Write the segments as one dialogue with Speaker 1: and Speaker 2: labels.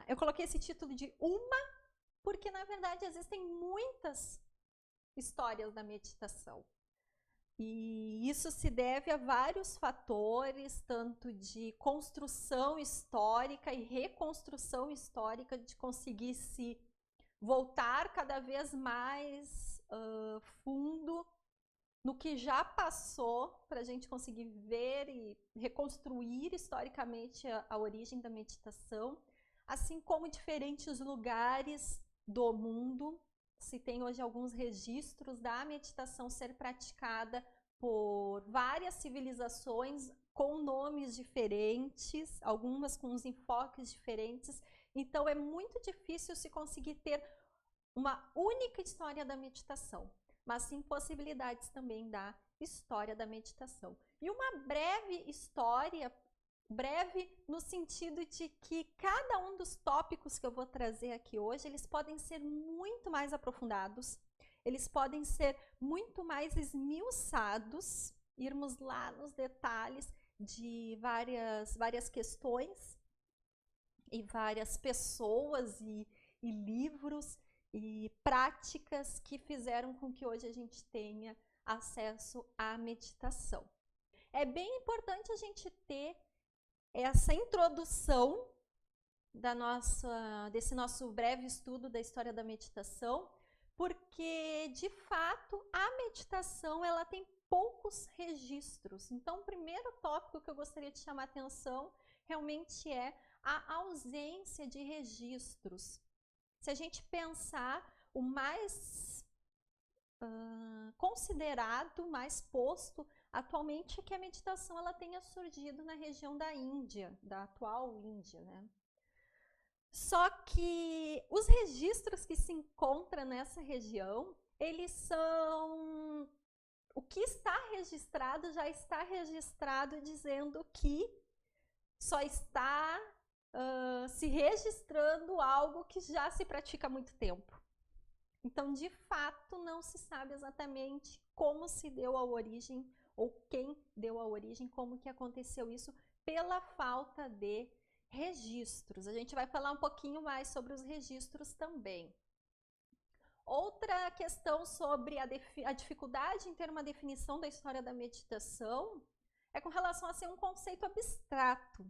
Speaker 1: Eu coloquei esse título de uma, porque na verdade existem muitas histórias da meditação. E isso se deve a vários fatores, tanto de construção histórica e reconstrução histórica, de conseguir se voltar cada vez mais fundo no que já passou, para a gente conseguir ver e reconstruir historicamente a origem da meditação, assim como diferentes lugares do mundo. Se tem hoje alguns registros da meditação ser praticada por várias civilizações com nomes diferentes, algumas com uns enfoques diferentes. Então é muito difícil se conseguir ter uma única história da meditação, mas sim possibilidades também da história da meditação. E uma breve história, breve no sentido de que cada um dos tópicos que eu vou trazer aqui hoje, eles podem ser muito mais aprofundados, eles podem ser muito mais esmiuçados, irmos lá nos detalhes de várias questões e várias pessoas e livros e práticas que fizeram com que hoje a gente tenha acesso à meditação. É bem importante a gente ter essa introdução desse nosso breve estudo da história da meditação, porque, de fato, a meditação ela tem poucos registros. Então, o primeiro tópico que eu gostaria de chamar a atenção realmente é a ausência de registros. Se a gente pensar, o mais considerado, mais posto atualmente é que a meditação ela tenha surgido na região da Índia, da atual Índia, né? Só que os registros que se encontram nessa região, eles são... O que está registrado já está registrado dizendo que só está se registrando algo que já se pratica há muito tempo. Então, de fato, não se sabe exatamente como se deu a origem ou quem deu a origem, como que aconteceu isso, pela falta de registros. A gente vai falar um pouquinho mais sobre os registros também. Outra questão sobre a dificuldade em ter uma definição da história da meditação é com relação a ser um conceito abstrato.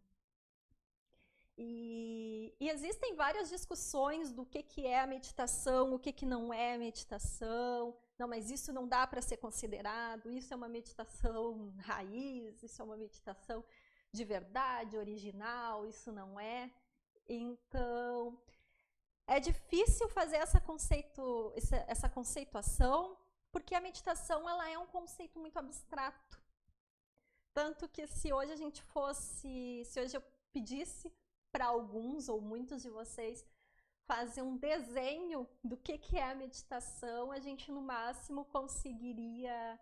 Speaker 1: E existem várias discussões do que é a meditação, o que não é meditação. Não, mas isso não dá para ser considerado, isso é uma meditação raiz, isso é uma meditação de verdade, original, isso não é. Então, é difícil fazer essa conceituação, porque a meditação ela é um conceito muito abstrato. Tanto que se hoje eu pedisse para alguns ou muitos de vocês fazer um desenho do que é a meditação, a gente no máximo conseguiria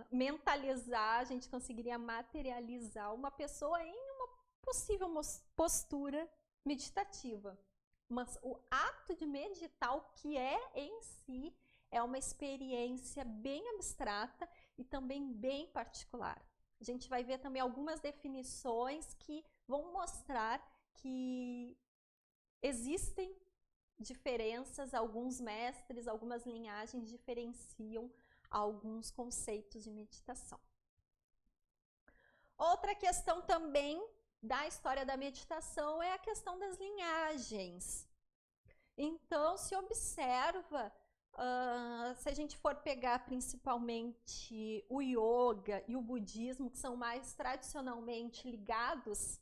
Speaker 1: mentalizar, a gente conseguiria materializar uma pessoa em uma possível postura meditativa. Mas o ato de meditar, o que é em si, é uma experiência bem abstrata e também bem particular. A gente vai ver também algumas definições que vão mostrar que existem diferenças, alguns mestres, algumas linhagens diferenciam alguns conceitos de meditação. Outra questão também da história da meditação é a questão das linhagens. Então, se observa, se a gente for pegar principalmente o yoga e o budismo, que são mais tradicionalmente ligados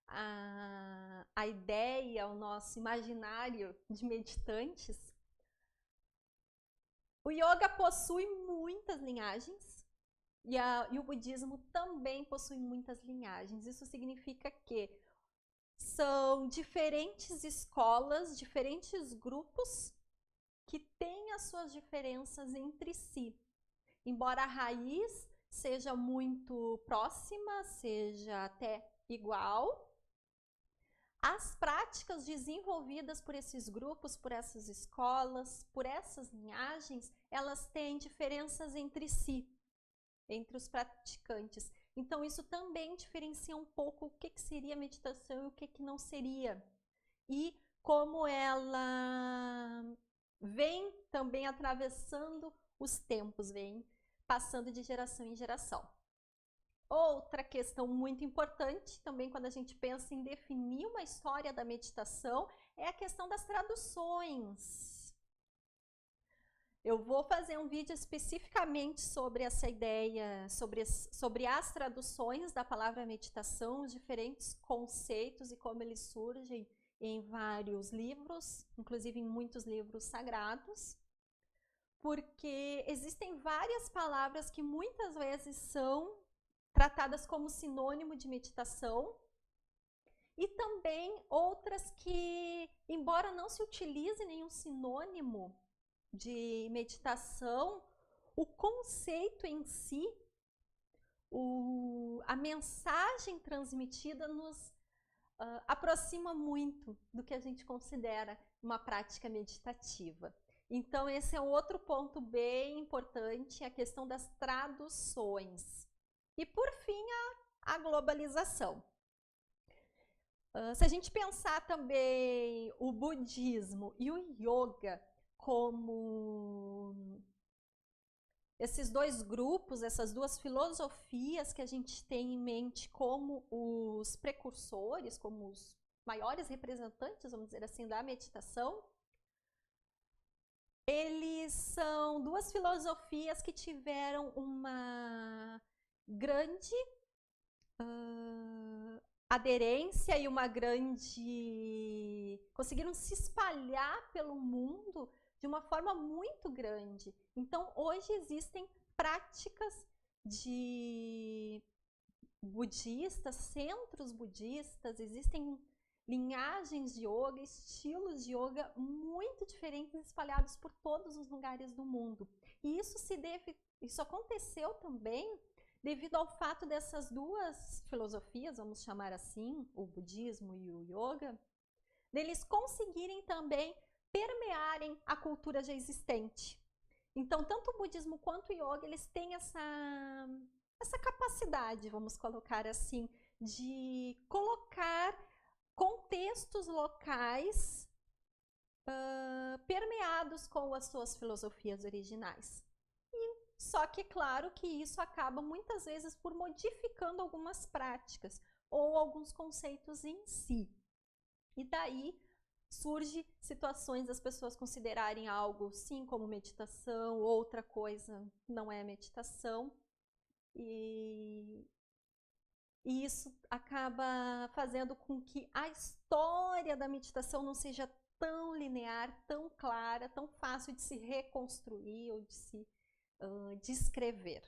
Speaker 1: à ideia, ao nosso imaginário de meditantes, o yoga possui muitas linhagens e o budismo também possui muitas linhagens. Isso significa que são diferentes escolas, diferentes grupos que têm as suas diferenças entre si. Embora a raiz seja muito próxima, seja até igual, as práticas desenvolvidas por esses grupos, por essas escolas, por essas linhagens, elas têm diferenças entre si, entre os praticantes. Então, isso também diferencia um pouco o que seria meditação e o que não seria. E como ela vem também atravessando os tempos, vem passando de geração em geração. Outra questão muito importante também quando a gente pensa em definir uma história da meditação é a questão das traduções. Eu vou fazer um vídeo especificamente sobre essa ideia, sobre as traduções da palavra meditação, os diferentes conceitos e como eles surgem em vários livros, inclusive em muitos livros sagrados, porque existem várias palavras que muitas vezes são tratadas como sinônimo de meditação, e também outras que, embora não se utilize nenhum sinônimo de meditação, o conceito em si, a mensagem transmitida nos aproxima muito do que a gente considera uma prática meditativa. Então, esse é outro ponto bem importante, a questão das traduções. E, por fim, a globalização. Se a gente pensar também o budismo e o yoga como esses dois grupos, essas duas filosofias que a gente tem em mente como os precursores, como os maiores representantes, vamos dizer assim, da meditação, eles são duas filosofias que tiveram uma grande aderência e uma grande... conseguiram se espalhar pelo mundo de uma forma muito grande. Então, hoje existem práticas de budistas, centros budistas, existem linhagens de yoga, estilos de yoga muito diferentes espalhados por todos os lugares do mundo. E isso aconteceu também devido ao fato dessas duas filosofias, vamos chamar assim, o budismo e o yoga, deles conseguirem também permearem a cultura já existente. Então, tanto o budismo quanto o yoga, eles têm essa capacidade, vamos colocar assim, de colocar contextos locais permeados com as suas filosofias originais. Só que, claro, que isso acaba muitas vezes por modificando algumas práticas ou alguns conceitos em si. E daí surge situações das pessoas considerarem algo sim como meditação, outra coisa não é meditação. E isso acaba fazendo com que a história da meditação não seja tão linear, tão clara, tão fácil de se reconstruir ou de se descrever.